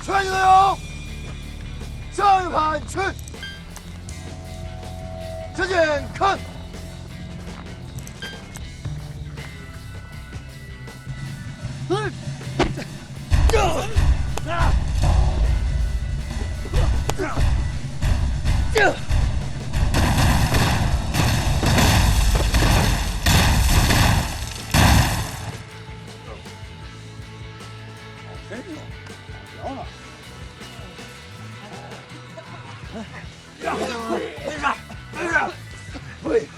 全体队友，上一盘去。向前看。真是聊了。没事，没事。对，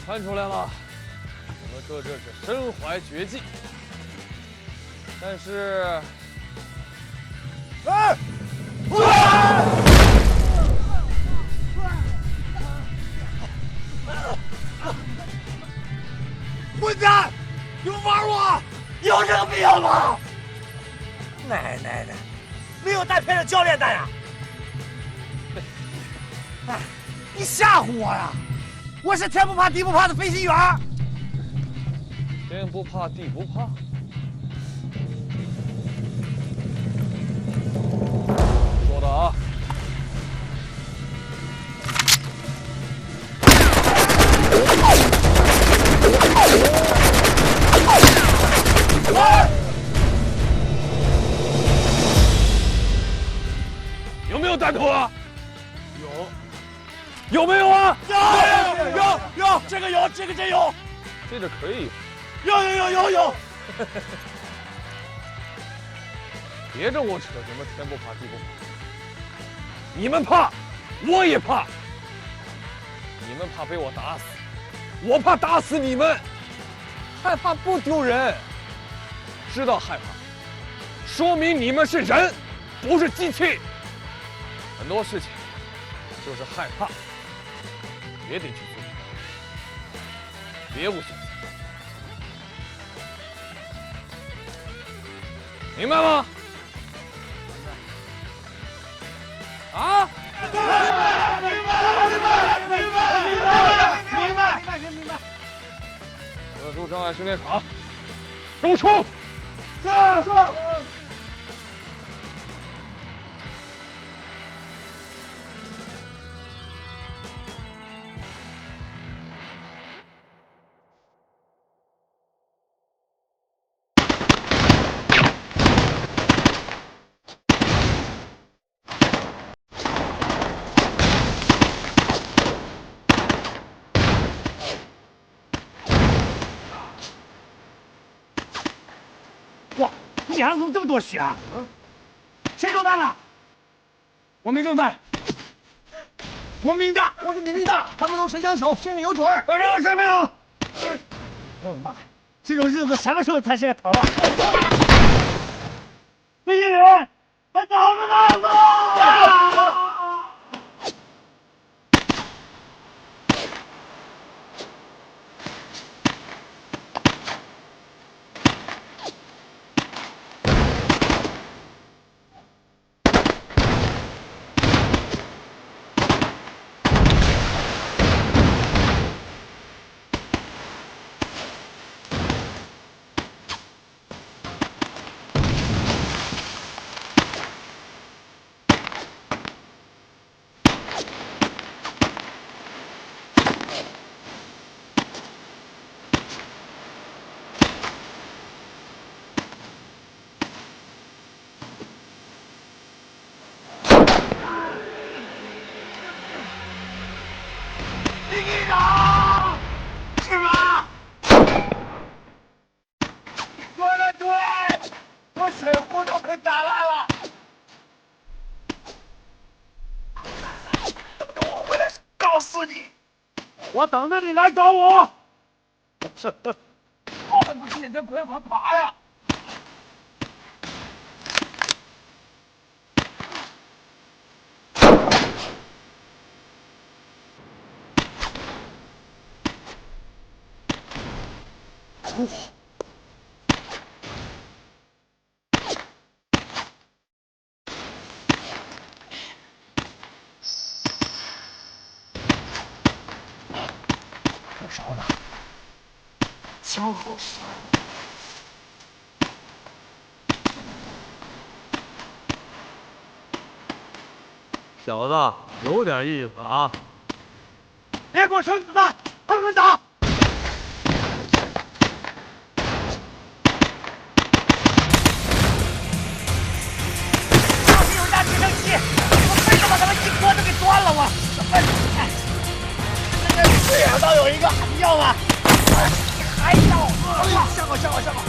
看出来了，你们这是身怀绝技，但是，哎，混蛋！你们玩我，有这个必要吗？奶奶的，没有带陪着教练的呀！哎，你吓唬我呀！我是天不怕地不怕的飞行员。天不怕地不怕。说的啊。有没有弹头啊？有没有啊？有，这个有，这个真有，这个可以有。有。别跟我扯什么天不怕地不怕，你们怕，我也怕。你们怕被我打死，我怕打死你们。害怕不丢人，知道害怕，说明你们是人，不是机器。很多事情就是害怕，也得去做，别无选择。明白吗？啊！明白。特殊障碍训练场，给我冲！是。哇，你脸上怎么这么多血啊？谁中弹了？我没中弹。我明的，我是明的。他们都神枪手，心里有准儿。反正有事没有？这种日子什么时候才是个头啊？飞行员，他找不到吗？李队长，是吗？对，我水壶都快打烂了。等我回来告诉你，我等着你来找我。你现在快爬呀！少呢，枪后。小子有点意思啊！别给我剩子弹，狠狠打！要是有架直升机，我非得把他们一锅都给端了！我什么？这想到有一个，你要吗？还要？下吧下吧下吧！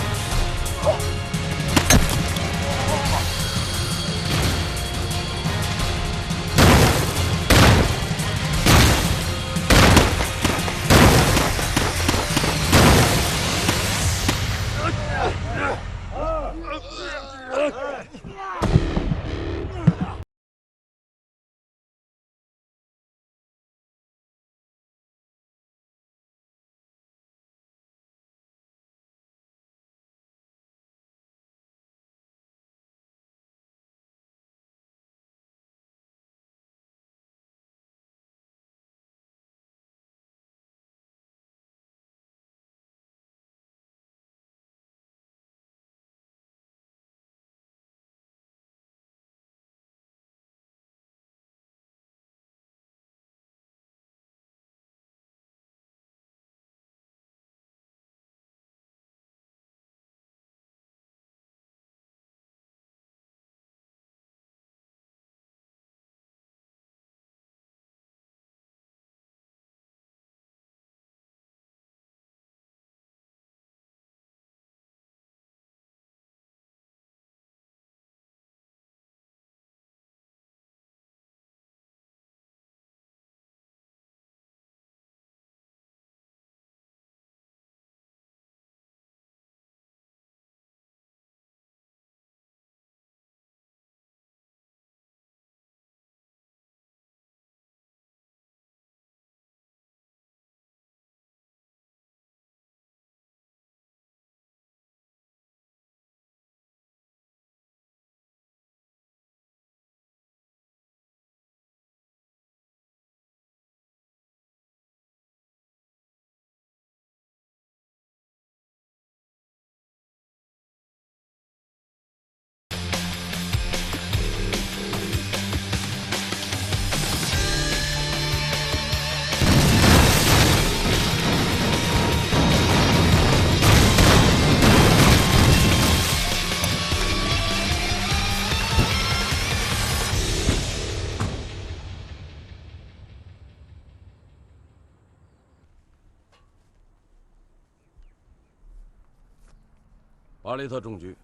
巴雷特中局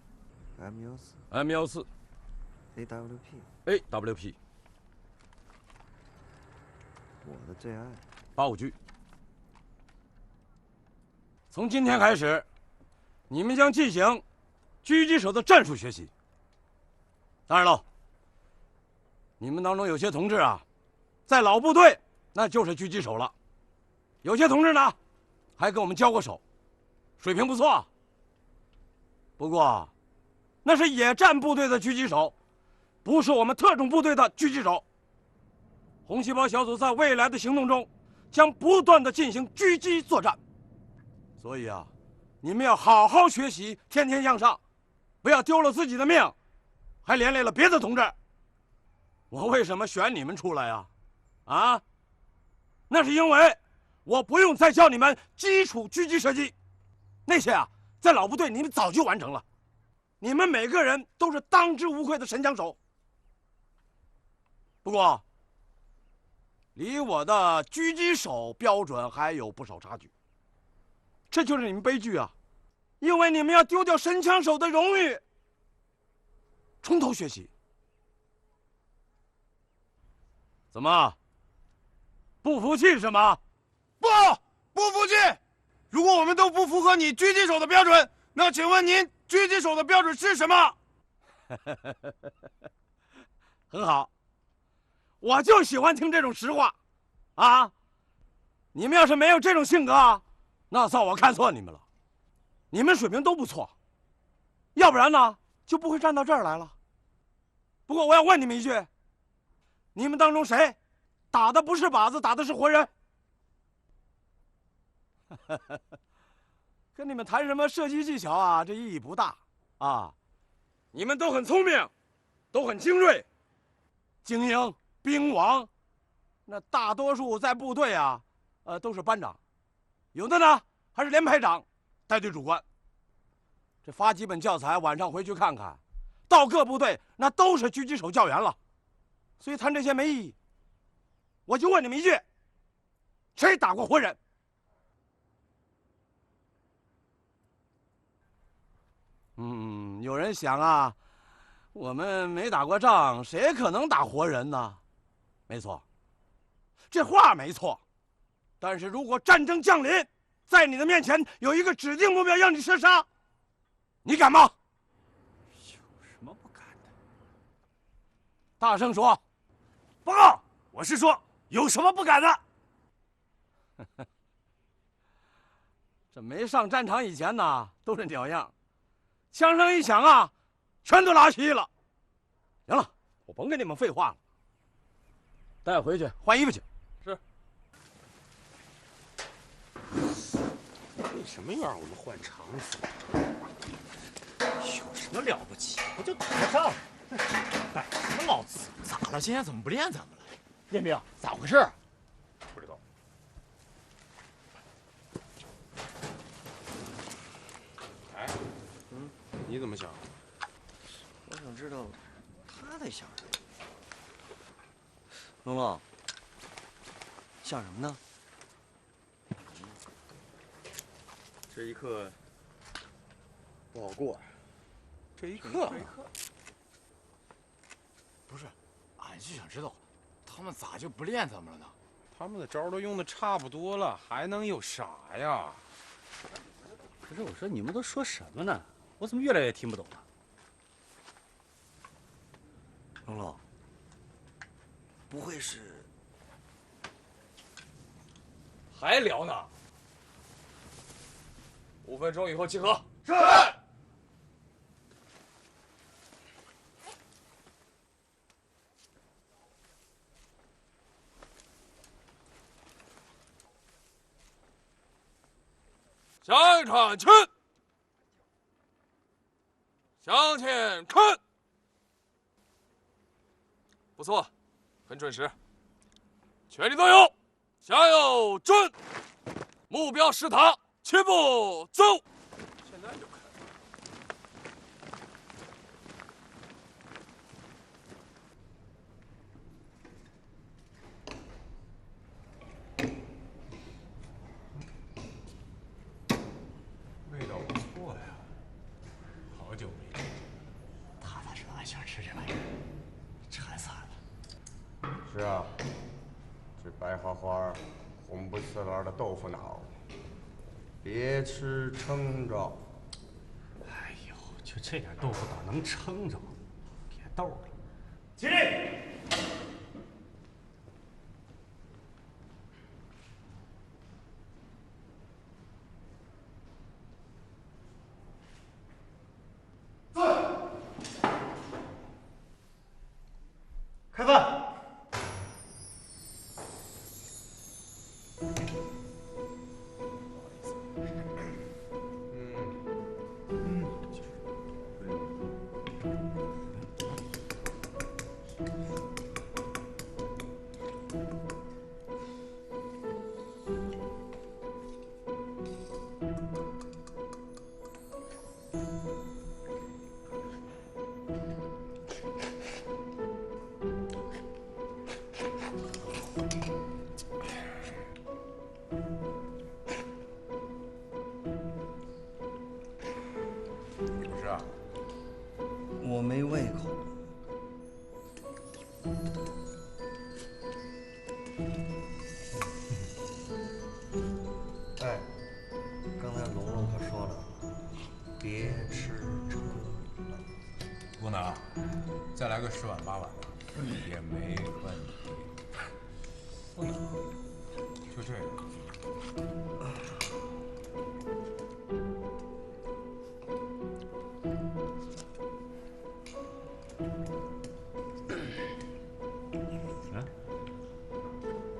M14 AWP AWP 我的最爱。85局。从今天开始，你们将进行狙击手的战术学习。当然了，你们当中有些同志啊，在老部队那就是狙击手了，有些同志呢，还跟我们交过手，水平不错。不过，那是野战部队的狙击手，不是我们特种部队的狙击手。红细胞小组在未来的行动中，将不断的进行狙击作战。所以啊，你们要好好学习，天天向上，不要丢了自己的命，还连累了别的同志。我为什么选你们出来啊？啊？那是因为我不用再教你们基础狙击射击，那些啊，在老部队你们早就完成了。你们每个人都是当之无愧的神枪手。不过，离我的狙击手标准还有不少差距。这就是你们悲剧啊！因为你们要丢掉神枪手的荣誉，从头学习。怎么？不服气是吗？不服气！如果我们都不符合你狙击手的标准，那请问您狙击手的标准是什么？很好，我就喜欢听这种实话，啊！你们要是没有这种性格，那算我看错你们了。你们水平都不错，要不然呢就不会站到这儿来了。不过我要问你们一句，你们当中谁打的不是靶子，打的是活人？跟你们谈什么射击技巧啊，这意义不大啊！你们都很聪明，都很精锐，精英兵王，那大多数在部队啊，都是班长，有的呢还是连排长、带队主官。这发几本教材，晚上回去看看，到各部队那都是狙击手教员了。所以谈这些没意义。我就问你们一句：谁打过活人？有人想啊，我们没打过仗，谁可能打活人呢？没错，这话没错。但是如果战争降临，在你的面前有一个指定目标让你射杀，你敢吗？有什么不敢的？大声说！报告，我是说有什么不敢的？这没上战场以前呢，都是鸟样，枪声一响啊，全都拉稀了。行了，我甭跟你们废话了，带回去换衣服去。是。为什么要让我们换场子？有什么了不起？不就打个仗？摆什么老子？咋了？今天怎么不练咱们了？练兵，咋回事？不知道。哎，你怎么想？我想知道他在想什么。龙龙，想什么呢？这一刻不好过。这一刻，不是，俺就想知道，他们咋就不练咱们了呢？他们的招都用的差不多了，还能有啥呀？可是我说你们都说什么呢？我怎么越来越听不懂了？龙龙，不会是……还聊呢？5分钟以后集合。是。向前去，向前看。不错，很准时，全力都有，加油，准，目标是塔，齐步走。现在就看。味道不错呀，好久没吃。他咋知道俺喜欢吃这玩意儿？馋死俺了！是啊，这白花花、红不刺啦的豆腐脑，别吃撑着。哎呦，就这点豆腐脑能撑着？别逗了！起立！开饭。我没胃口。哎，刚才龙龙他说了，别吃撑了。不能，再来个10碗8碗的也没问题。不能，就这个。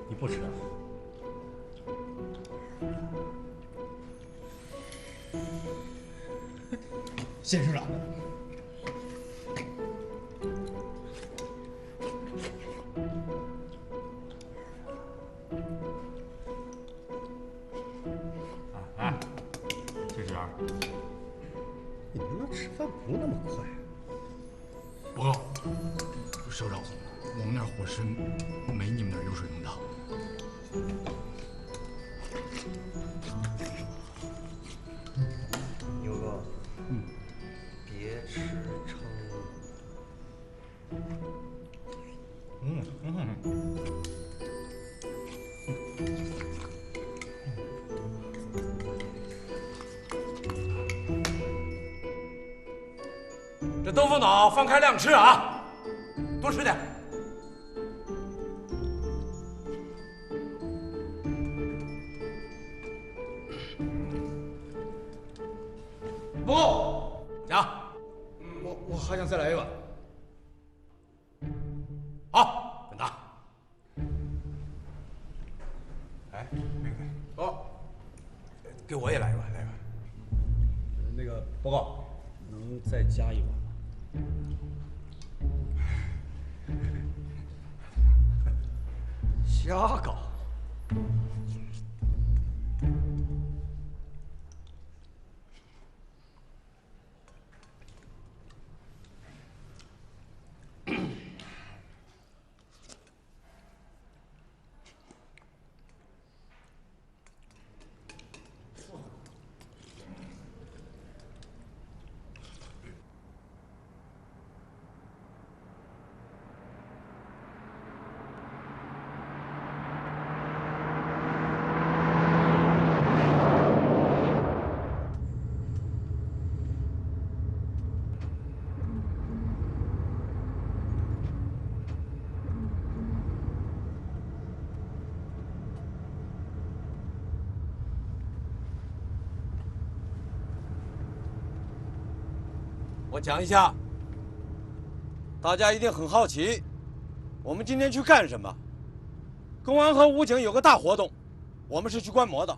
你不吃啊？先生长的。吃饭不那么快。报告，首长，我们那儿伙食没你们那儿油水那么大。牛哥，别吃撑了。这豆腐脑放开量吃啊，多吃点。不够，讲。我还想再来一碗。好，滚蛋。哎，那个，哦，给我也来一碗，来一碗。那个报告，能再加一碗吗？瞎搞。我讲一下，大家一定很好奇，我们今天去干什么？公安和武警有个大活动，我们是去观摩的，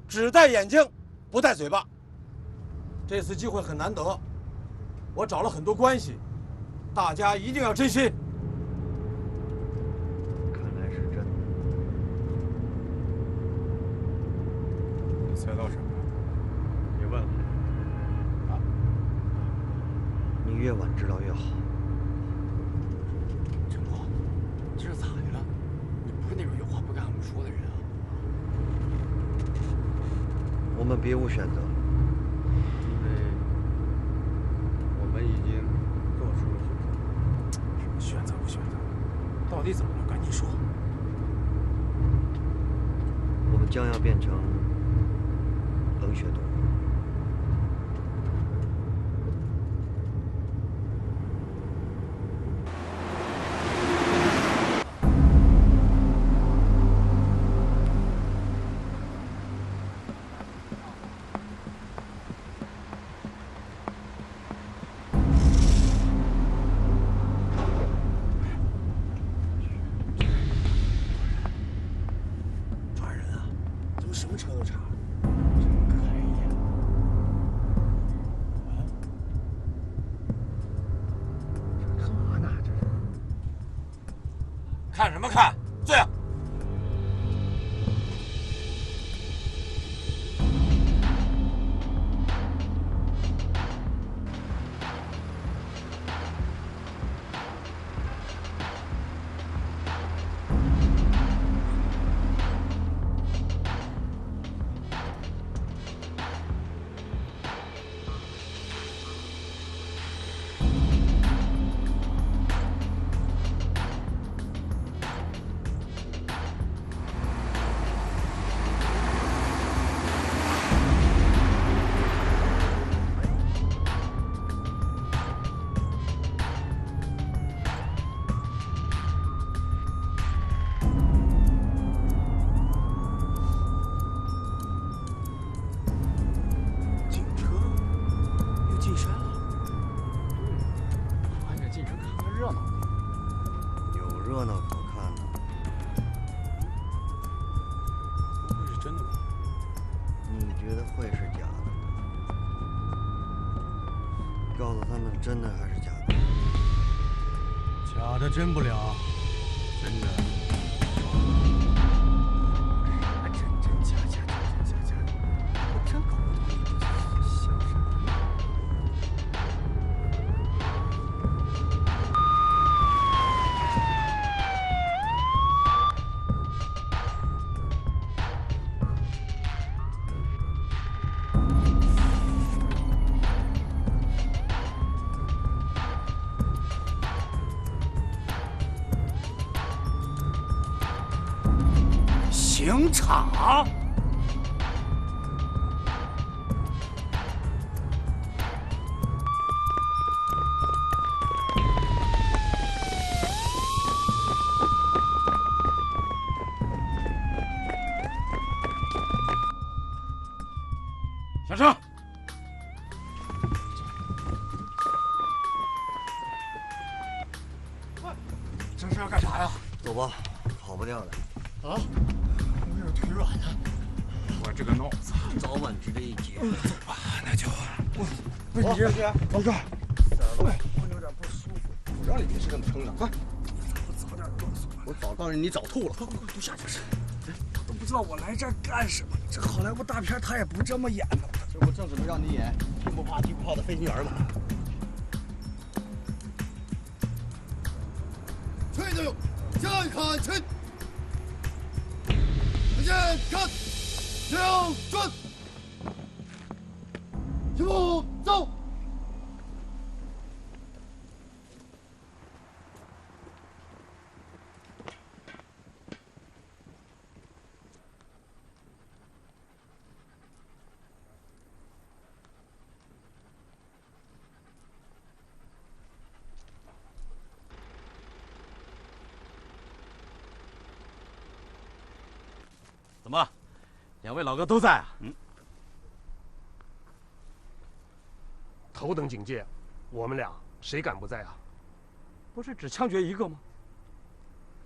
只戴眼睛，不戴嘴巴。这次机会很难得，我找了很多关系，大家一定要珍惜。看来是真的。你猜到什么了？别问了。你越晚知道越好。陈波，这是咋的了？你不是那种有话不敢我们说的人啊。我们别无选择，因为我们已经做出了选择。什么选择不选择？到底怎么了？赶紧说。我们将要变成冷血动物。抓人啊？怎么什么车都查？看什么看？坐下。热闹可看呢。不会是真的吧？你觉得会是假的？告诉他们真的还是假的？假的真不了，真的。真假，我真搞不懂你这想什么。刑场。下车。这是要干啥呀？走吧，跑不掉的。啊！我有点腿软呢。我这个脑子早晚值这一劫。走吧，那就不是你这是老哥，我有点不舒服。我让你别是这么撑的，快！我早点告诉我。我早告诉你，你找吐了。快，都下去！都不知道我来这儿干什么。这好莱坞大片他也不这么演的。这不正准备让你演天不怕地不怕的飞行员吗？吹牛，先看清，先看，两转，全部走。怎么，两位老哥都在啊？头等警戒，我们俩谁敢不在啊？不是只枪决一个吗？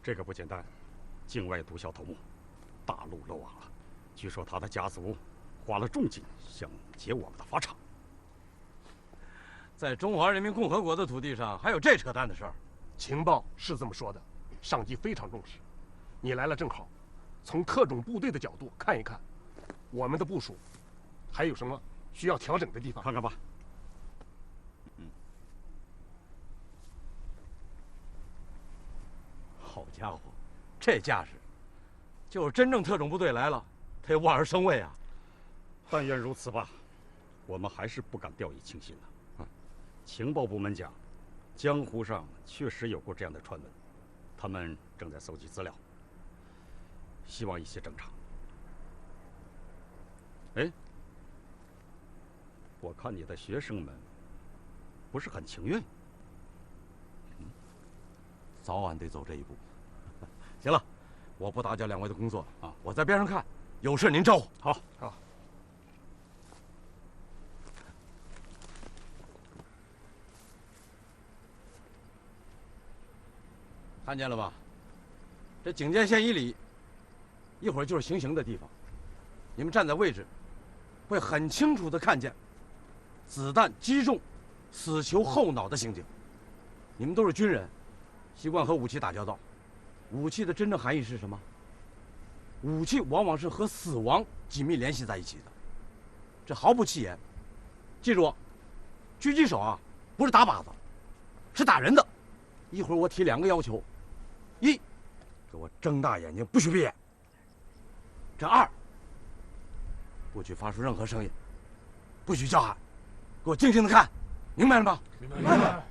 这个不简单，境外毒枭头目，大陆漏网了。据说他的家族花了重金想劫我们的法场。在中华人民共和国的土地上，还有这扯淡的事儿？情报是这么说的，上级非常重视。你来了正好，从特种部队的角度看一看，我们的部署还有什么需要调整的地方？看看吧。好家伙，这架势，就是真正特种部队来了，他也望而生畏啊。但愿如此吧，我们还是不敢掉以轻心的。情报部门讲，江湖上确实有过这样的传闻，他们正在搜集资料，希望一切正常。哎，我看你的学生们不是很情愿。早晚得走这一步。行了，我不打搅两位的工作啊，我在边上看，有事您招呼。好，好。看见了吧？这警戒线1里，一会儿就是行刑的地方。你们站在位置，会很清楚地看见子弹击中死囚后脑的情景。你们都是军人，习惯和武器打交道。武器的真正含义是什么？武器往往是和死亡紧密联系在一起的。这毫不起言。记住，狙击手啊，不是打靶子，是打人的。一会儿我提2个要求：一，给我睁大眼睛，不许闭眼；这2，不许发出任何声音，不许叫喊，给我静静的看，明白了吗？明白。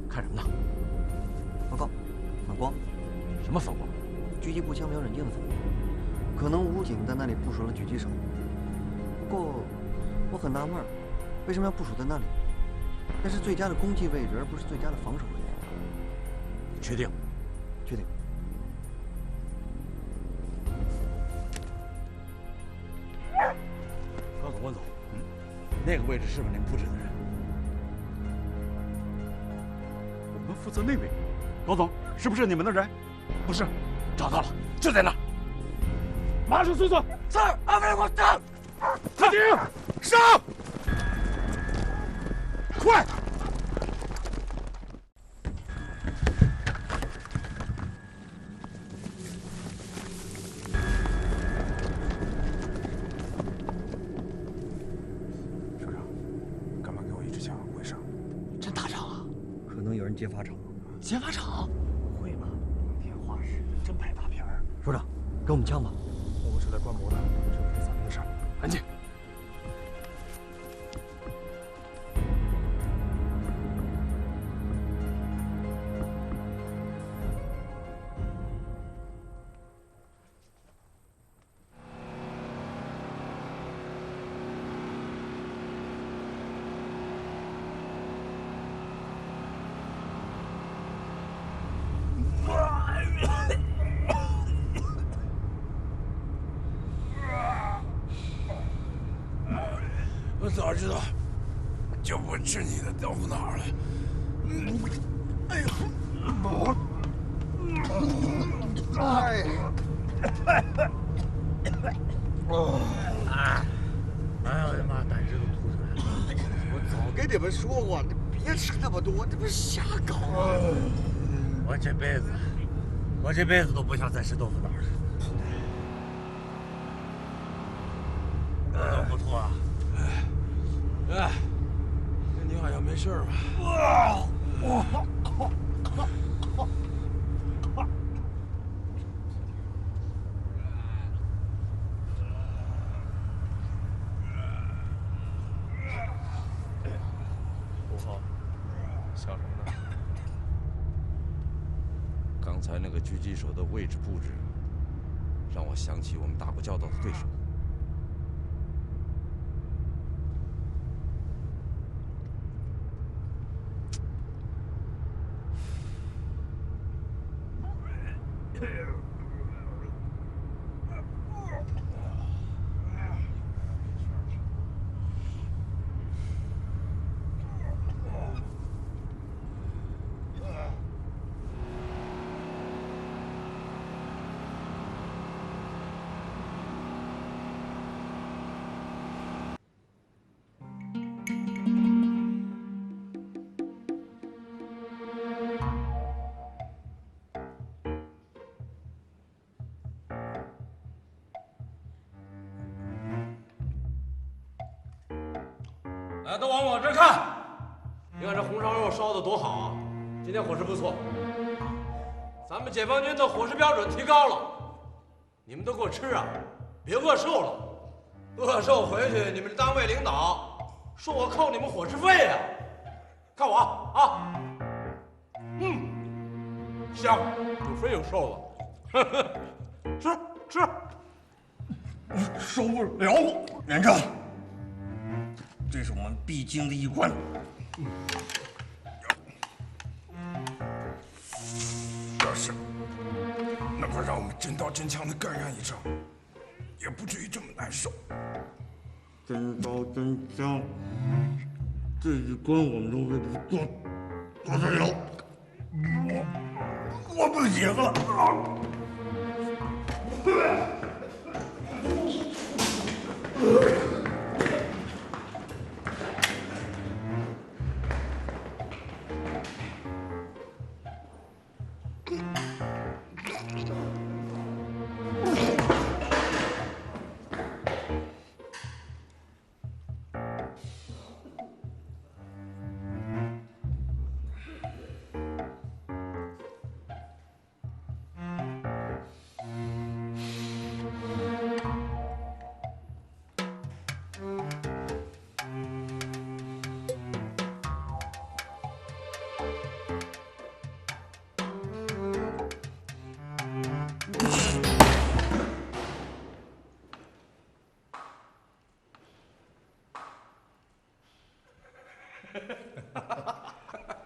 看什么呢？报告，反光。什么反光？狙击步枪瞄准镜的反光，可能武警在那里部署了狙击手。不过，我很纳闷，为什么要部署在那里？那是最佳的攻击位置，而不是最佳的防守位置。确定？确定。高总，温总，那个位置是不是您布置的人？负责内卫。高总，是不是你们的人？不是，找到了，就在那儿。马上搜索。是，安排我上。司令，上！快！首长，干嘛给我一支枪？为啥？真打仗了？可能有人劫法场。劫法场？不会吧？光天化日，真拍大片儿。首长，给我们枪吧。我们是来观摩的，这不是咱们的事儿。安静。我早知道就不吃你的豆腐脑了。哎呦，哎呀我的妈，胆汁都吐出来了！我早跟你们说过，你别吃那么多，这不是瞎搞啊！我这辈子都不想再吃豆腐脑了。我都不吐啊！哎，你好像没事吧？5号，想什么呢？刚才那个狙击手的位置布置，让我想起我们打过交道的对手。来，都往我这看！你看这红烧肉烧的多好啊！今天伙食不错，咱们解放军的伙食标准提高了。你们都给我吃啊，别饿瘦了。饿瘦回去，你们这单位领导说我扣你们伙食费呀！看我啊！香，有肥有瘦的。吃吃。受不了，连长，这是我们必经的一关。要是哪怕让我们真刀真枪的干上一场，也不至于这么难受。真刀真枪，这一关我们都为不过，过得了。我不行了。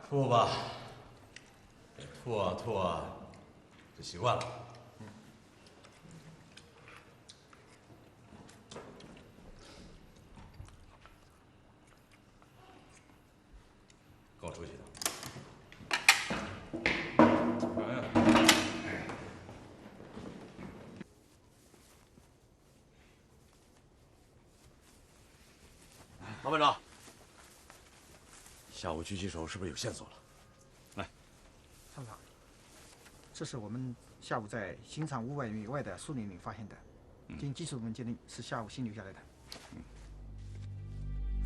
吐吧，吐啊吐啊，就习惯了。跟我出去一趟。老班长，下午狙击手是不是有线索了？来，参谋长，这是我们下午在刑场500米以外的树林里发现的，经技术部门鉴定是下午新留下来的。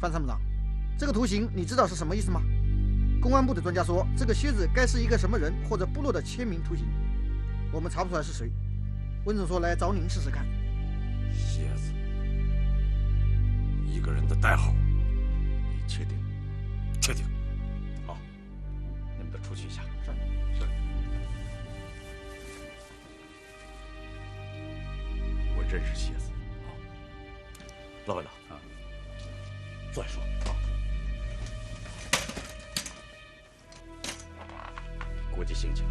范参谋长，这个图形你知道是什么意思吗？公安部的专家说，这个蝎子该是一个什么人或者部落的签名图形，我们查不出来是谁。温总说来找您试试看。蝎子，一个人的代号。你确定？确定。好，你们都出去一下。是。我认识蝎子。好，老班长啊，再说。好。国际刑警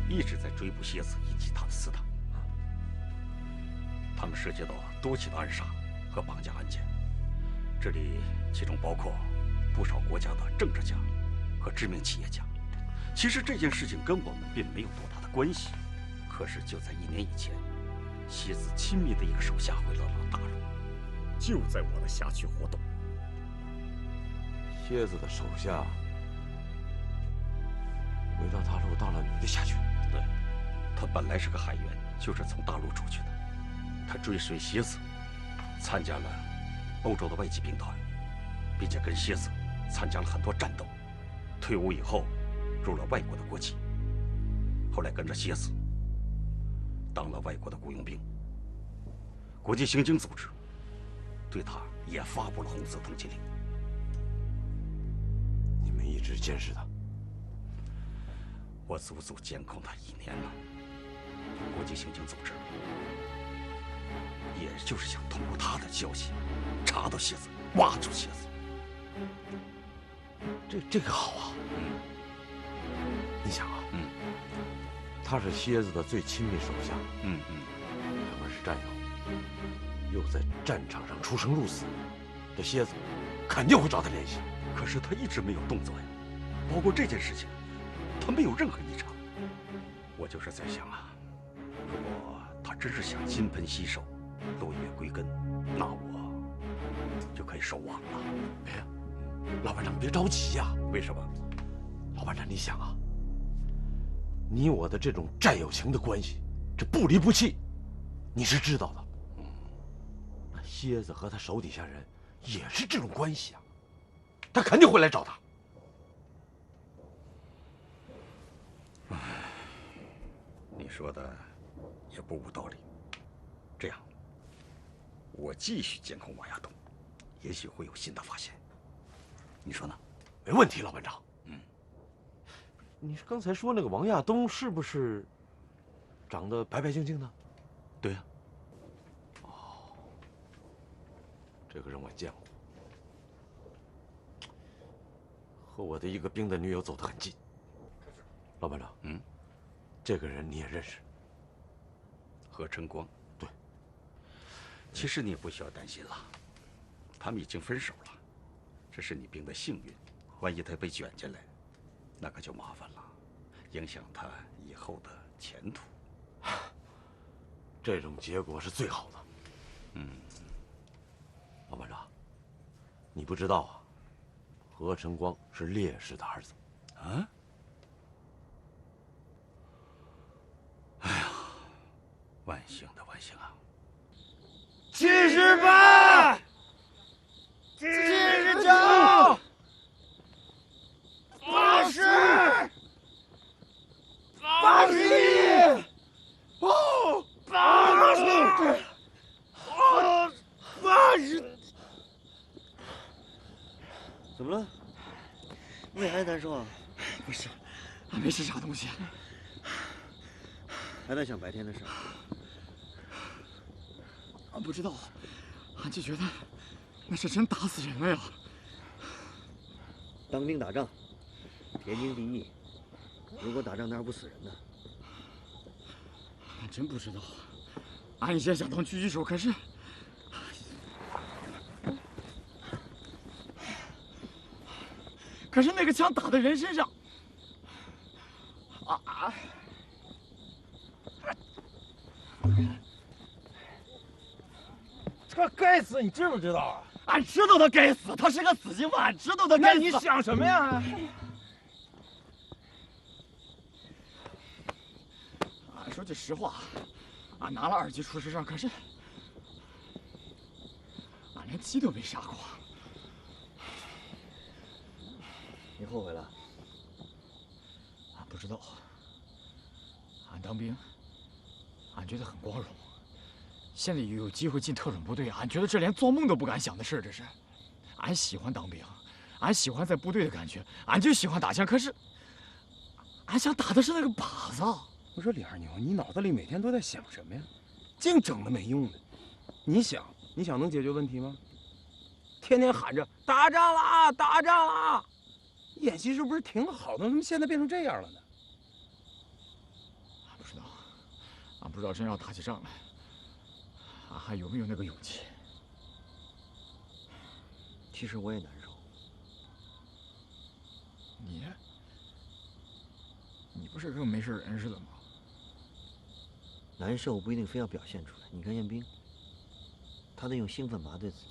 一直在追捕蝎子以及他的死党。他们涉及到多起的暗杀和绑架案件，这里其中包括不少国家的政治家和知名企业家。其实这件事情跟我们并没有多大的关系，可是就在1年以前，蝎子亲密的一个手下回到了大陆，就在我的辖区活动。蝎子的手下回到大陆，到了你的辖区。对，他本来是个海员，就是从大陆出去的。他追随蝎子，参加了欧洲的外籍兵团，并且跟蝎子参加了很多战斗。退伍以后，入了外国的国籍，后来跟着蝎子当了外国的雇佣兵。国际刑警组织对他也发布了红色通缉令。你们一直监视他？我足足监控他1年了。国际刑警组织也就是想通过他的消息查到蝎子，挖出蝎子。这个好啊。你想啊，他是蝎子的最亲密手下，两个人是战友，又在战场上出生入死，这蝎子肯定会找他联系。可是他一直没有动作呀，包括这件事情，他没有任何异常。我就是在想啊，如果他真是想金盆洗手，落叶归根，那我就可以收网了。哎呀，老班长别着急呀。为什么？老班长，你想啊，你我的这种战友情的关系，这不离不弃，你是知道的。那蝎子和他手底下人也是这种关系啊，他肯定会来找他。你说的也不无道理。这样，我继续监控王亚东，也许会有新的发现。你说呢？没问题，老班长。你是刚才说那个王亚东是不是长得白白净净的？对呀。这个人我见过，和我的一个兵的女友走得很近。老班长，这个人你也认识？何晨光。对。其实你也不需要担心了，他们已经分手了，这是你兵的幸运。万一他被卷进来，那可就麻烦了，影响他以后的前途。这种结果是最好的。老班长，你不知道啊，何晨光是烈士的儿子。啊？哎呀，万幸的万幸啊！78、79、80、81、80、80。怎么了？胃还难受啊？不是，俺没吃啥东西。还在想白天的事？俺不知道，俺就觉得那是真打死人了呀！当兵打仗，天经地义。如果打仗哪有不死人的？俺真不知道。俺以前想当狙击手，可是那个枪打在人身上，这该死，你知不知道啊？俺知道他该死，他是个死刑犯，俺知道他该死。那你想什么呀？俺说句实话，俺拿了2级厨师证，可是俺连鸡都没杀过。你后悔了？俺不知道。俺当兵，俺觉得很光荣。现在又有机会进特种部队，俺觉得这连做梦都不敢想的事，这是。俺喜欢当兵，俺喜欢在部队的感觉，俺就喜欢打枪。可是，俺想打的是那个靶子。我说李二牛，你脑子里每天都在想什么呀？净整那没用的。你想能解决问题吗？天天喊着打仗啦，打仗啦！演习是不是挺好的？怎么现在变成这样了呢？俺不知道，俺不知道真要打起仗来，俺还有没有那个勇气？其实我也难受。你不是跟个没事人似的吗？难受不一定非要表现出来。你看彦兵，他得用兴奋麻醉自己。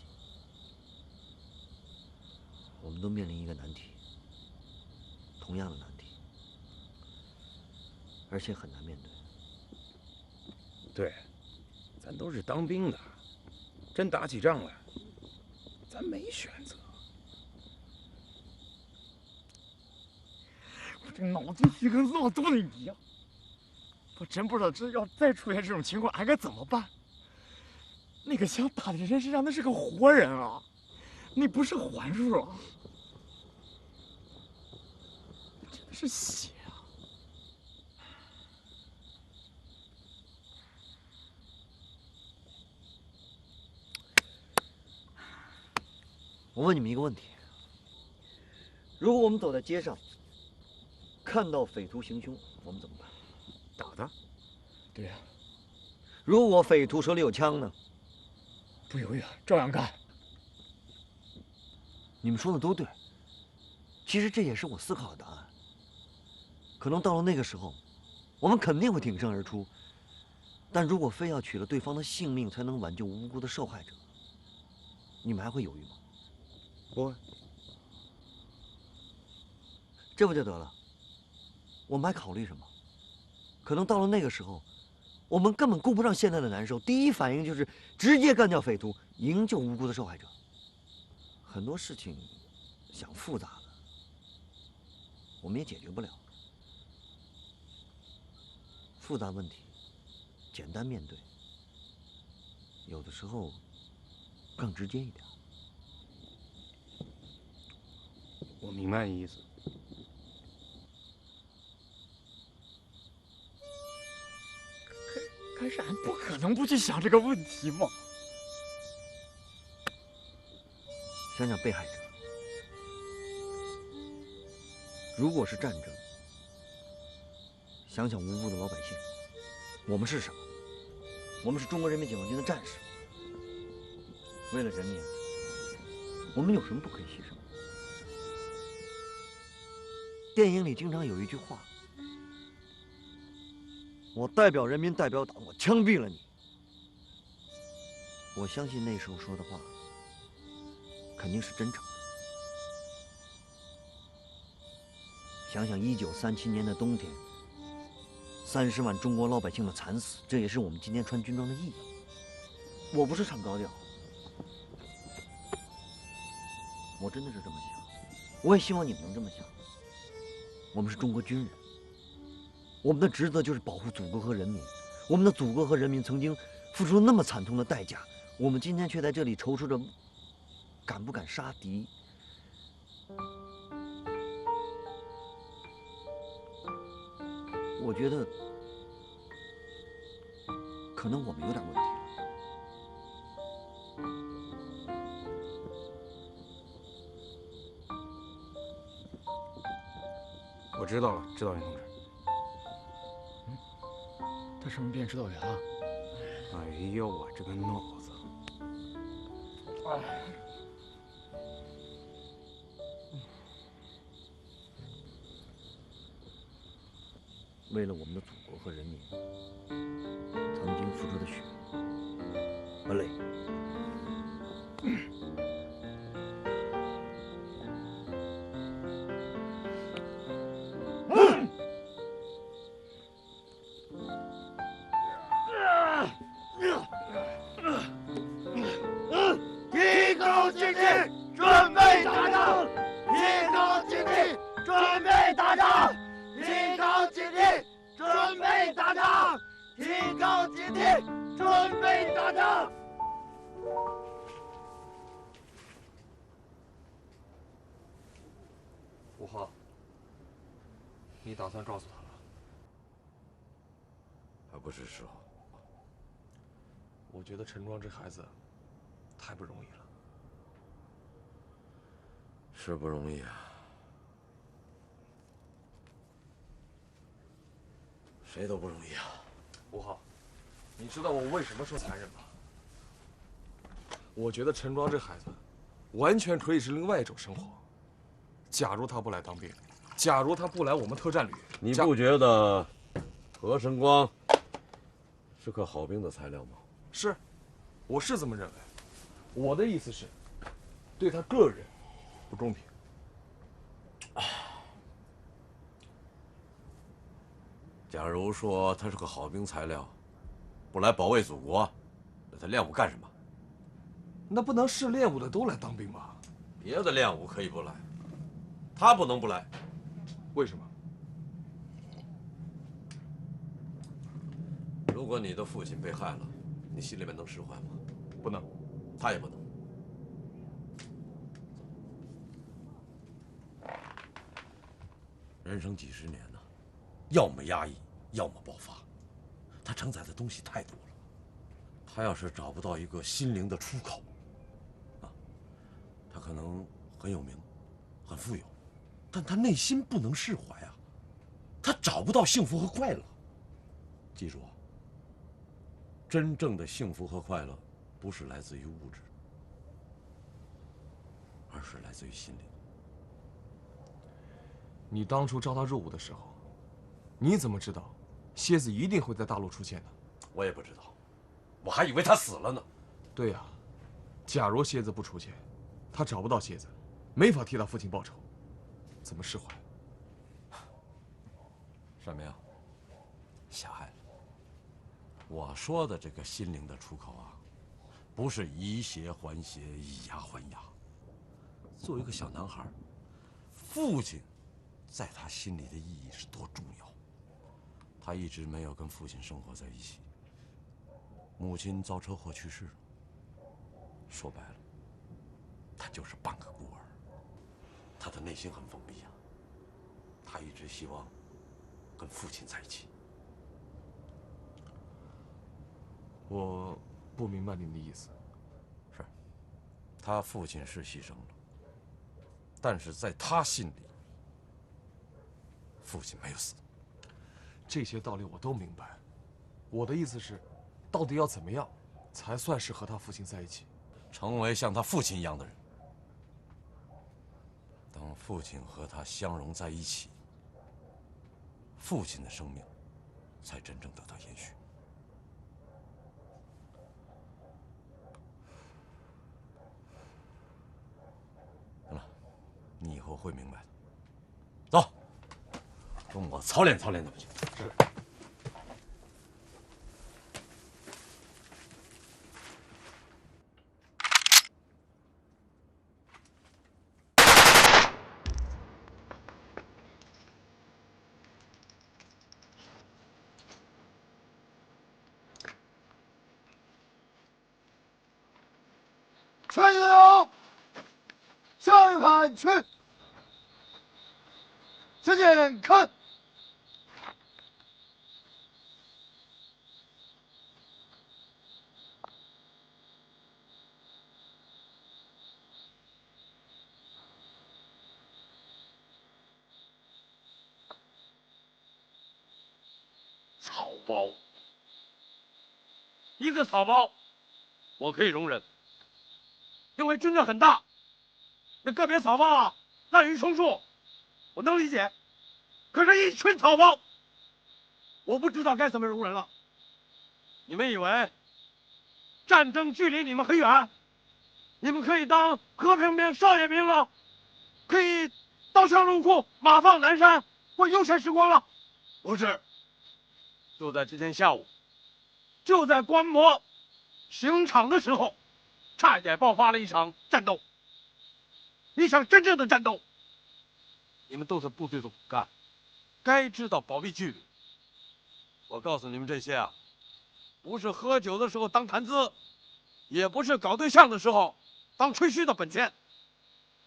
我们都面临一个难题，同样的难题，而且很难面对。对，咱都是当兵的，真打起仗来，咱没选择。我这脑筋急跟乱炖的一样。我真不知道，这要再出现这种情况，俺该怎么办？那个枪打在人身上，那是个活人啊，那不是环数啊，真的是血啊！我问你们一个问题：如果我们走在街上，看到匪徒行凶，我们怎么办？打他？对呀。如果匪徒手里有枪呢？不犹豫，照样干。你们说的都对，其实这也是我思考的答案。可能到了那个时候，我们肯定会挺身而出。但如果非要取了对方的性命才能挽救无辜的受害者，你们还会犹豫吗？不会。这不就得了？我们还考虑什么？可能到了那个时候，我们根本顾不上现在的难受，第一反应就是直接干掉匪徒，营救无辜的受害者。很多事情想复杂了，我们也解决不了。复杂问题，简单面对，有的时候更直接一点。我明白你意思。可是俺不可能不去想这个问题嘛。想想被害者，如果是战争，想想无辜的老百姓，我们是什么？我们是中国人民解放军的战士。为了人民，我们有什么不可以牺牲？电影里经常有一句话：“我代表人民，代表党，我枪毙了你。”我相信那时候说的话肯定是真诚的。想想1937年的冬天，30万中国老百姓的惨死，这也是我们今天穿军装的意义。我不是唱高调，我真的是这么想，我也希望你们能这么想。我们是中国军人，我们的职责就是保护祖国和人民。我们的祖国和人民曾经付出了那么惨痛的代价，我们今天却在这里踌躇着，敢不敢杀敌？我觉得，可能我们有点问题了。我知道了，指导员同志。他什么变指导员了？哎呦，我这个脑子！为了我们的祖国和人民，曾经付出的血和泪，浩，你打算告诉他了？还不是时候。我觉得陈庄这孩子太不容易了。是不容易啊，谁都不容易啊。吴浩，你知道我为什么说残忍吗？我觉得陈庄这孩子完全可以是另外一种生活。假如他不来当兵，假如他不来我们特战旅，你不觉得何晨光是个好兵的材料吗？是，我是这么认为。我的意思是，对他个人不公平。假如说他是个好兵材料，不来保卫祖国，那他练武干什么？那不能是练武的都来当兵吧？别的练武可以不来，他不能不来。为什么？如果你的父亲被害了，你心里面能释怀吗？不能，他也不能。人生几十年呢，要么压抑，要么爆发。他承载的东西太多了。他要是找不到一个心灵的出口，他可能很有名，很富有，但他内心不能释怀啊。他找不到幸福和快乐。记住啊，真正的幸福和快乐，不是来自于物质，而是来自于心灵。你当初招他入伍的时候，你怎么知道蝎子一定会在大陆出现呢？我也不知道，我还以为他死了呢。对呀，假如蝎子不出现，他找不到蝎子，没法替他父亲报仇，怎么释怀？什么呀？狭隘了。我说的这个心灵的出口啊，不是以血还血，以牙还牙。作为一个小男孩，父亲在他心里的意义是多重要。他一直没有跟父亲生活在一起，母亲遭车祸去世了。说白了，他就是半个孤儿。他的内心很封闭啊，他一直希望跟父亲在一起。我不明白您的意思。是，他父亲是牺牲了，但是在他心里，父亲没有死。这些道理我都明白。我的意思是，到底要怎么样才算是和他父亲在一起？成为像他父亲一样的人。当父亲和他相融在一起，父亲的生命才真正得到延续。行了，你以后会明白的。走，跟我操练操练去。是。全队友，向右看去，向前看。草包，一个草包，我可以容忍，因为军队很大，那个别草包啊滥竽充数，我能理解。可是，一群草包，我不知道该怎么容忍了。你们以为战争距离你们很远，你们可以当和平兵、少爷兵了，可以刀枪入库、马放南山，过悠闲时光了？不是。就在这天下午，就在观摩刑场的时候，差一点爆发了一场战斗，一场真正的战斗。你们都是部队的骨干，该知道保密纪律。我告诉你们这些啊，不是喝酒的时候当谈资，也不是搞对象的时候当吹嘘的本钱。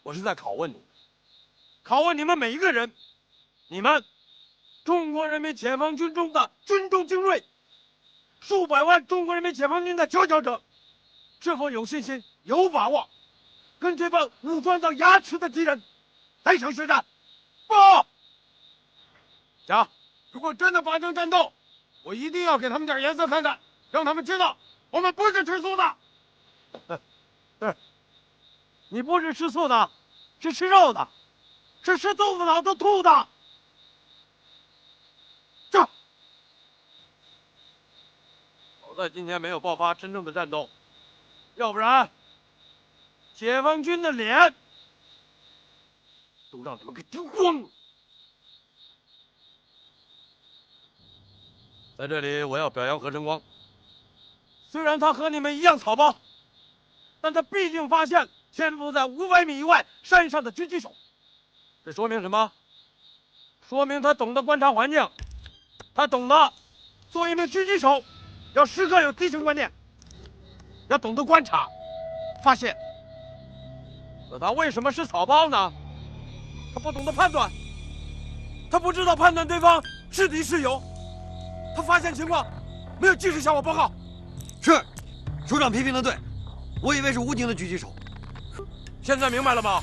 我是在拷问你们，考问你们每一个人，你们中国人民解放军中的军中精锐，数百万中国人民解放军的佼佼者，是否有信心、有把握，跟这帮武装到牙齿的敌人来一场血战？不。讲，如果真的发生战斗，我一定要给他们点颜色看看，让他们知道我们不是吃素的。是，你不是吃素的，是吃肉的，是吃豆腐脑都吐的。这，好在今天没有爆发真正的战斗，要不然，解放军的脸都让你们给丢光了。在这里，我要表扬何晨光。虽然他和你们一样草包，但他毕竟发现潜伏在500米以外山上的狙击手。这说明什么？说明他懂得观察环境，他懂得做一名狙击手要时刻有敌情观念，要懂得观察、发现。可他为什么是草包呢？他不懂得判断，他不知道判断对方是敌是友。他发现情况，没有及时向我报告。是，首长批评的对，我以为是武警的狙击手。现在明白了吗？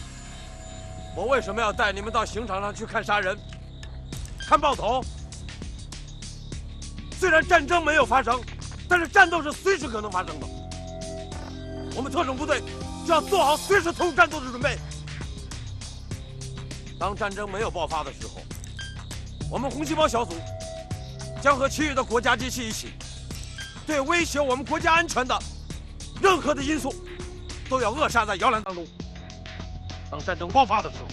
我为什么要带你们到刑场上去看杀人、看爆头？虽然战争没有发生，但是战斗是随时可能发生的。我们特种部队就要做好随时投入战斗的准备。当战争没有爆发的时候，我们红细胞小组将和其余的国家机器一起，对威胁我们国家安全的任何的因素，都要扼杀在摇篮当中。当战争爆发的时候，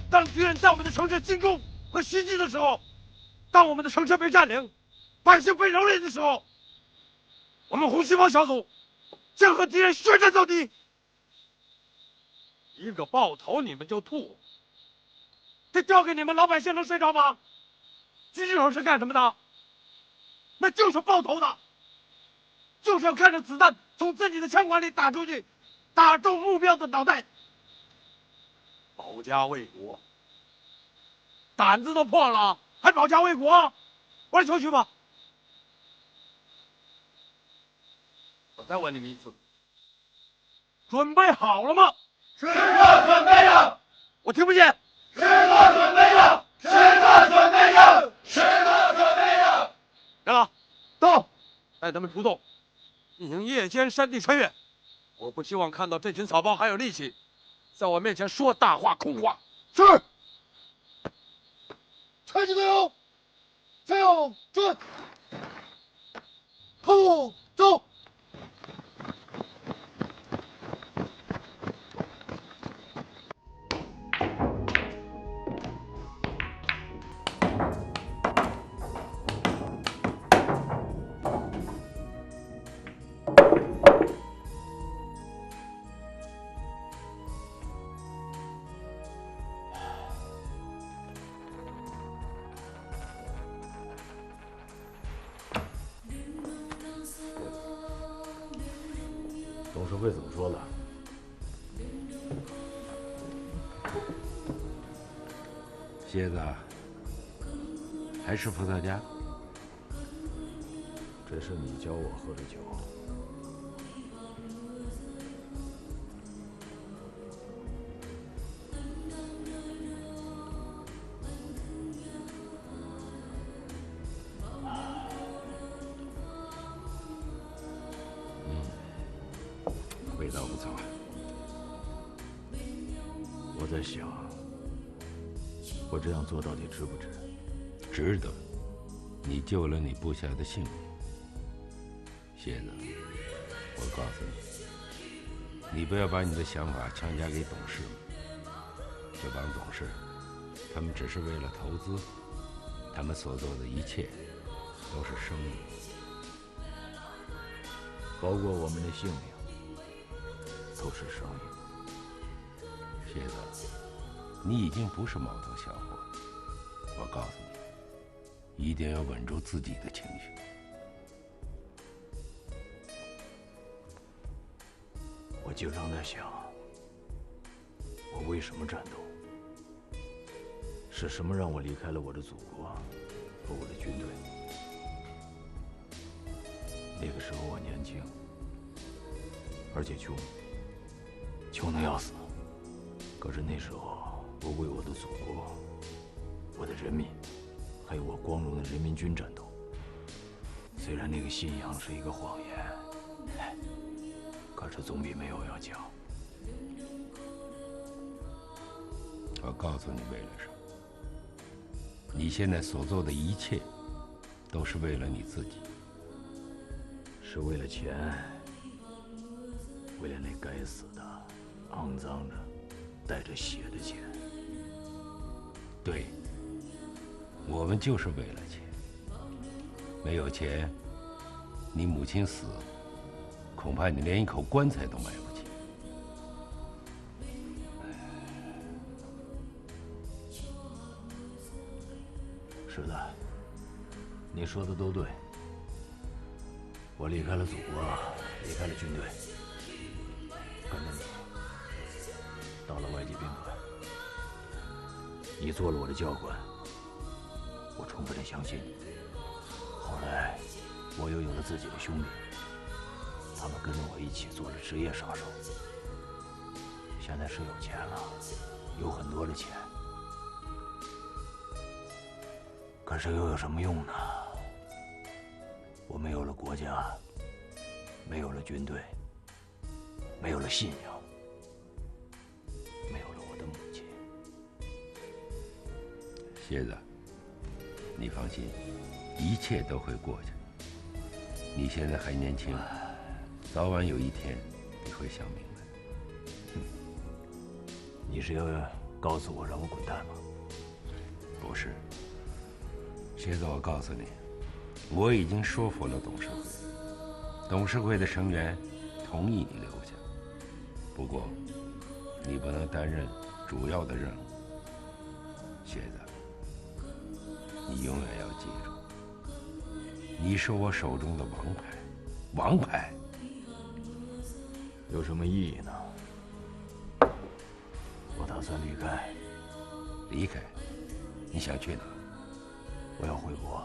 当敌人在我们的城市进攻和袭击的时候，当我们的城市被占领，百姓被蹂躏的时候，我们红细胞小组将和敌人血战到底。一个爆头你们就吐，这交给你们老百姓能睡着吗？狙击手是干什么的？那就是爆头的，就是要看着子弹从自己的枪管里打出去，打中目标的脑袋。保家卫国，胆子都破了，还保家卫国？我来求去吧。我再问你们一次，准备好了吗？时刻准备着。我听不见。时刻准备着。时刻准备着。时刻准备着。来了，到，带他们出动，进行夜间山地穿越。我不希望看到这群草包还有力气，在我面前说大话空话。是。全体队友，向准，后走。董事会怎么说的？蝎子，还是伏特加？这是你教我喝的酒。味道不错。我在想，我这样做到底值不值？值得，你救了你部下的性命。蝎子，我告诉你，你不要把你的想法强加给董事们。这帮董事，他们只是为了投资，他们所做的一切都是生意，包括我们的性命，都是生意。蝎子，你已经不是毛头小伙，我告诉你，一定要稳住自己的情绪。我经常在想，我为什么战斗？是什么让我离开了我的祖国和我的军队？那个时候我年轻，而且穷，穷得要死。可是那时候我为我的祖国、我的人民，还有我光荣的人民军战斗。虽然那个信仰是一个谎言，可是总比没有要强。我告诉你为了什么？你现在所做的一切，都是为了你自己。是为了钱，为了那该死的、肮脏的、带着血的钱。对，我们就是为了钱。没有钱，你母亲死，恐怕你连一口棺材都买不起。是的，你说的都对。我离开了祖国，离开了军队，跟着你到了外籍宾馆。你做了我的教官，我充分的相信你。后来，我又有了自己的兄弟，他们跟着我一起做了职业杀手。现在是有钱了，有很多的钱，可是又有什么用呢？我没有了国家，没有了军队，没有了信仰，没有了我的母亲。蝎子，你放心，一切都会过去。你现在还年轻，早晚有一天你会想明白。你是要告诉我让我滚蛋吗？不是，蝎子，我告诉你，我已经说服了董事会，董事会的成员同意你留下。不过，你不能担任主要的任务。蝎子，你永远要记住，你是我手中的王牌，王牌。有什么意义呢？我打算离开。离开？你想去哪？我要回国，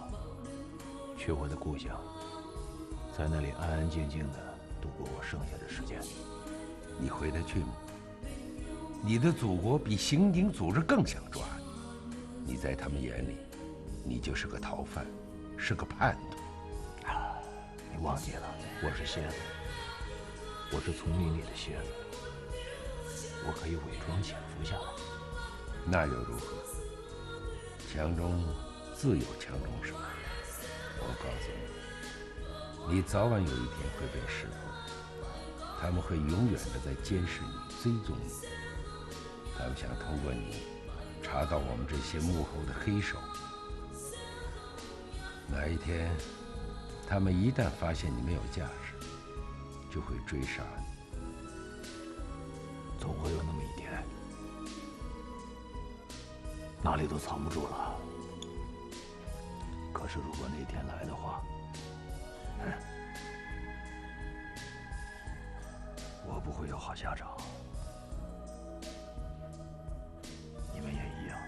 去我的故乡，在那里安安静静的度过我剩下的时间。你回得去吗？你的祖国比刑警组织更想抓你，你在他们眼里，你就是个逃犯，是个叛徒。你忘记了，我是蝎子，我是丛林里的蝎子，我可以伪装潜伏下来。那又如何？强中自有强中手。我告诉你，你早晚有一天会被识破，他们会永远的在监视你、追踪你。他们想通过你查到我们这些幕后的黑手。哪一天，他们一旦发现你没有价值，就会追杀你。总会有那么一天，哪里都藏不住了。可是如果那天来的话，我不会有好下场。你们也一样。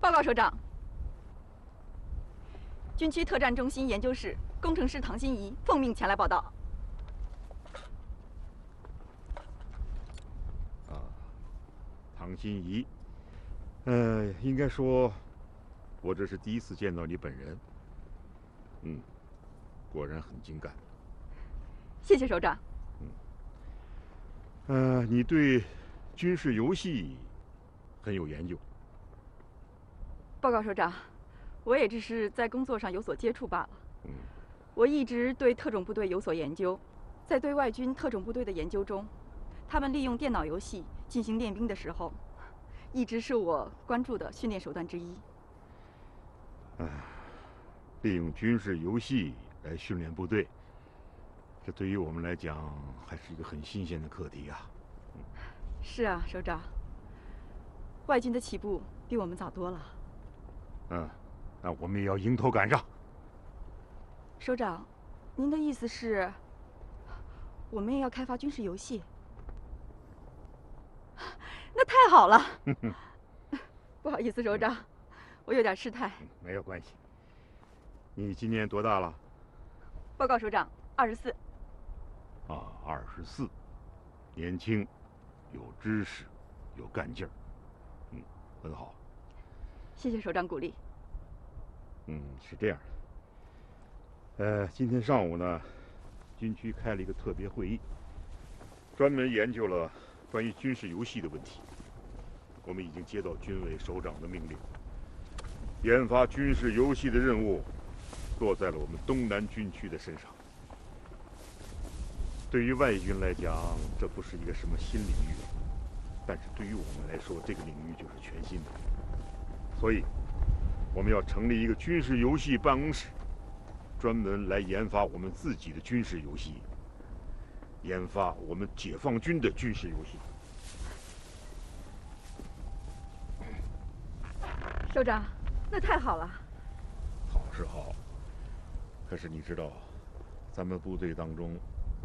报告首长，军区特战中心研究室工程师唐心怡奉命前来报道。唐心怡，应该说，我这是第一次见到你本人。果然很精干。谢谢首长。你对军事游戏很有研究。报告首长，我也只是在工作上有所接触罢了。我一直对特种部队有所研究，在对外军特种部队的研究中，他们利用电脑游戏进行练兵的时候，一直是我关注的训练手段之一。利用军事游戏来训练部队，这对于我们来讲还是一个很新鲜的课题啊。是啊，首长。外军的起步比我们早多了。那我们也要迎头赶上。首长，您的意思是，我们也要开发军事游戏？那太好了。不好意思，首长，我有点失态。没有关系。你今年多大了？报告首长，24。24，年轻，有知识，有干劲儿，很好。谢谢首长鼓励。是这样的。今天上午呢，军区开了一个特别会议，专门研究了关于军事游戏的问题。我们已经接到军委首长的命令，研发军事游戏的任务落在了我们东南军区的身上。对于外军来讲，这不是一个什么新领域，但是对于我们来说，这个领域就是全新的。所以，我们要成立一个军事游戏办公室，专门来研发我们自己的军事游戏，研发我们解放军的军事游戏。首长，那太好了。好是好，可是你知道，咱们部队当中，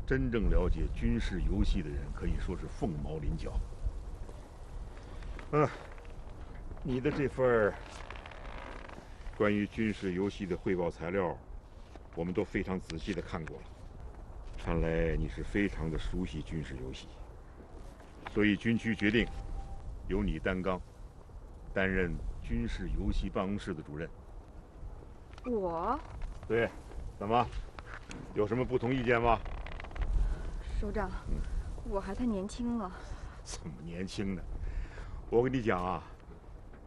真正了解军事游戏的人可以说是凤毛麟角。你的这份关于军事游戏的汇报材料，我们都非常仔细地看过了。看来你是非常的熟悉军事游戏，所以军区决定由你担任军事游戏办公室的主任。我？对，怎么？有什么不同意见吗？首长，我还太年轻了。怎么年轻呢？我跟你讲啊，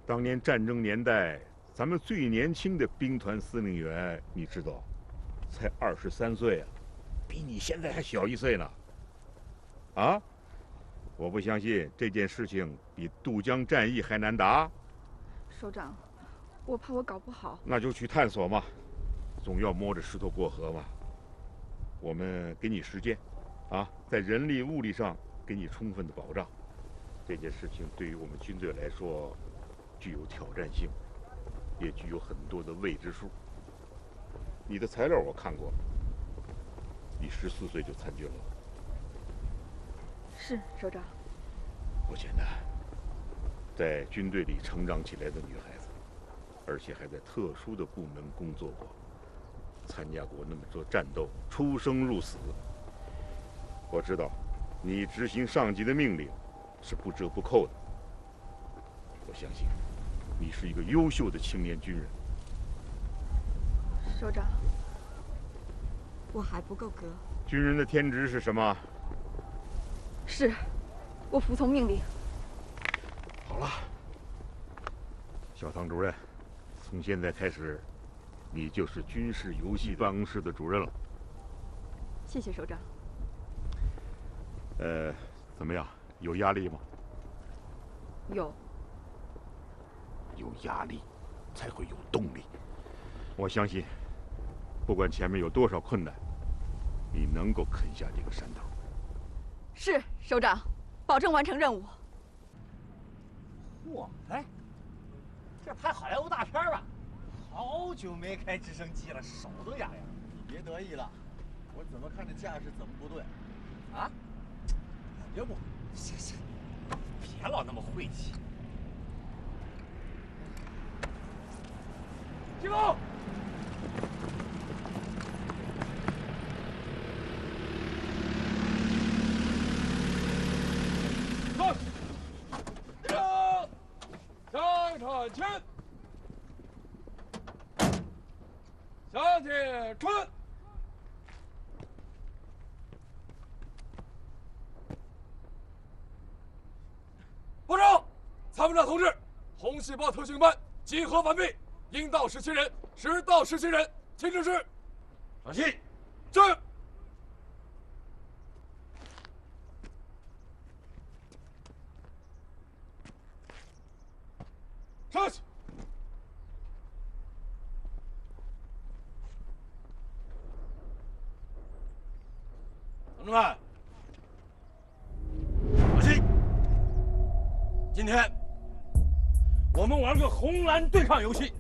当年战争年代，咱们最年轻的兵团司令员，你知道，才23岁啊，比你现在还小1岁呢。啊？我不相信这件事情比渡江战役还难答。首长，我怕我搞不好。那就去探索嘛，总要摸着石头过河嘛。我们给你时间，在人力物力上给你充分的保障。这件事情对于我们军队来说，具有挑战性，也具有很多的未知数。你的材料我看过，你14岁就参军了。是，首长。不简单，在军队里成长起来的女孩子，而且还在特殊的部门工作过，参加过那么多战斗，出生入死。我知道，你执行上级的命令是不折不扣的。我相信，你是一个优秀的青年军人。首长，我还不够格。军人的天职是什么？是，我服从命令。好了，小唐主任，从现在开始，你就是军事游戏办公室的主任了。谢谢首长。怎么样？有压力吗？有。有压力，才会有动力。我相信，不管前面有多少困难，你能够啃下这个山头。是，首长，保证完成任务。嚯，哎，这拍好莱坞大片吧？好久没开直升机了，手都痒痒。你别得意了，我怎么看这架势怎么不对？啊？别不，行，别老那么晦气。集中！上场前，小铁春，报告，参谋长同志，红细胞特训班集合完毕，应到17人，迟到17人，请指示。小心。是。上去。同志们，小心！今天我们玩个红蓝对抗游戏，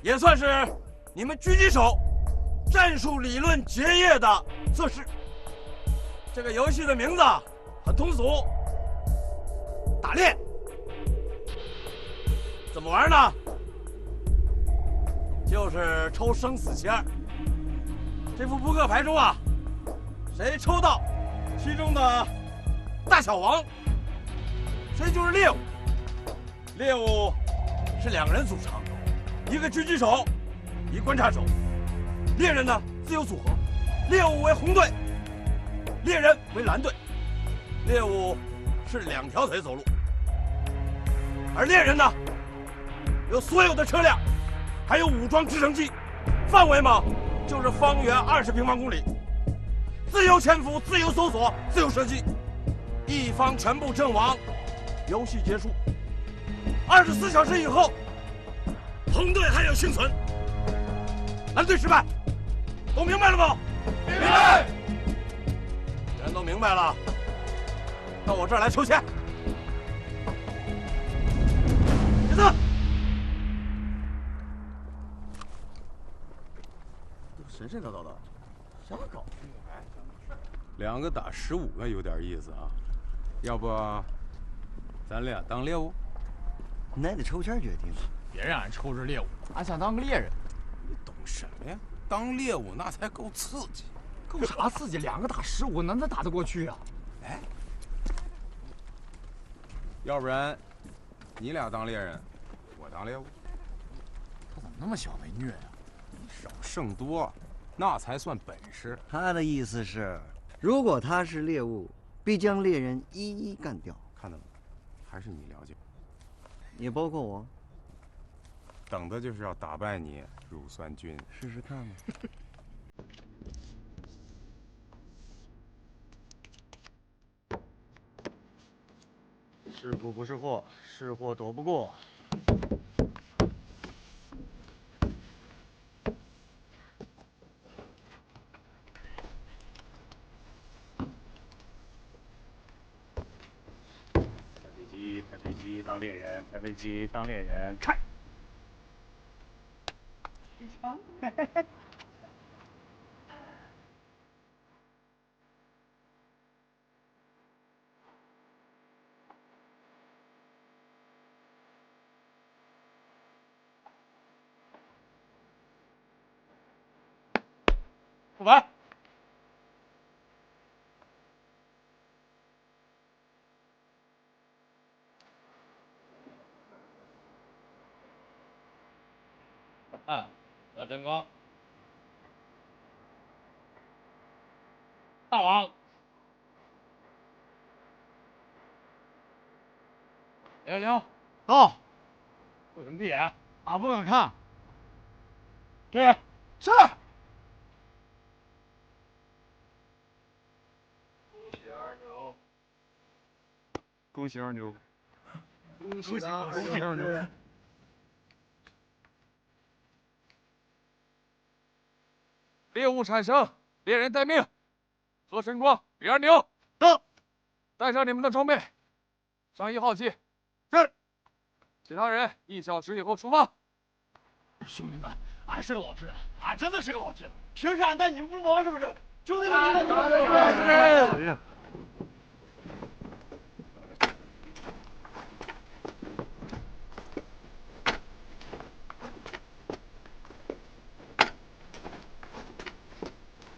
也算是你们狙击手战术理论结业的测试。这个游戏的名字很通俗，打猎。怎么玩呢？就是抽生死签儿。这副扑克牌中啊，谁抽到其中的大小王，谁就是猎物。猎物是2个人组成，一个狙击手，一个观察手。猎人呢自由组合，猎物为红队，猎人为蓝队。猎物是2条腿走路，而猎人呢有所有的车辆，还有武装直升机，范围嘛就是方圆20平方公里，自由潜伏、自由搜索、自由射击，一方全部阵亡，游戏结束。24小时以后，红队还有幸存，蓝队失败。都明白了吗？明白。既然都明白了，到我这儿来抽签。别动！神神叨叨的，瞎搞。 2个打15个有点意思啊，要不咱俩当猎物？那得抽签决定。别让俺抽着猎物，俺想当个猎人。你懂什么呀？当猎物那才够刺激。够啥刺激？2个打15，能打得过去啊？哎，要不然你俩当猎人，我当猎物。他怎么那么小被虐呀？少胜多，那才算本事。他的意思是，如果他是猎物，必将猎人一一干掉。看到没？还是你了解。也包括我。等的就是要打败你，乳酸菌。试试看吧。是福不是祸，是祸躲不过。开飞机当猎人，开飞机当猎人，开！一枪，嘿嘿嘿。副本。何真光，大王，110，到。不准闭眼，俺不敢看。对，是。恭喜二牛！恭喜二牛！猎物产生，猎人待命。何晨光、李二牛到，带上你们的装备，上1号机。是。其他人1小时以后出发。兄弟们，俺是个老实人，俺真的是个老实人。平时俺带你们不忙是不是？兄弟们，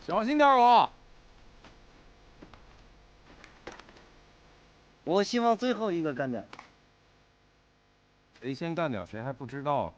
小心点我。我希望最后一个干掉。谁先干掉谁还不知道。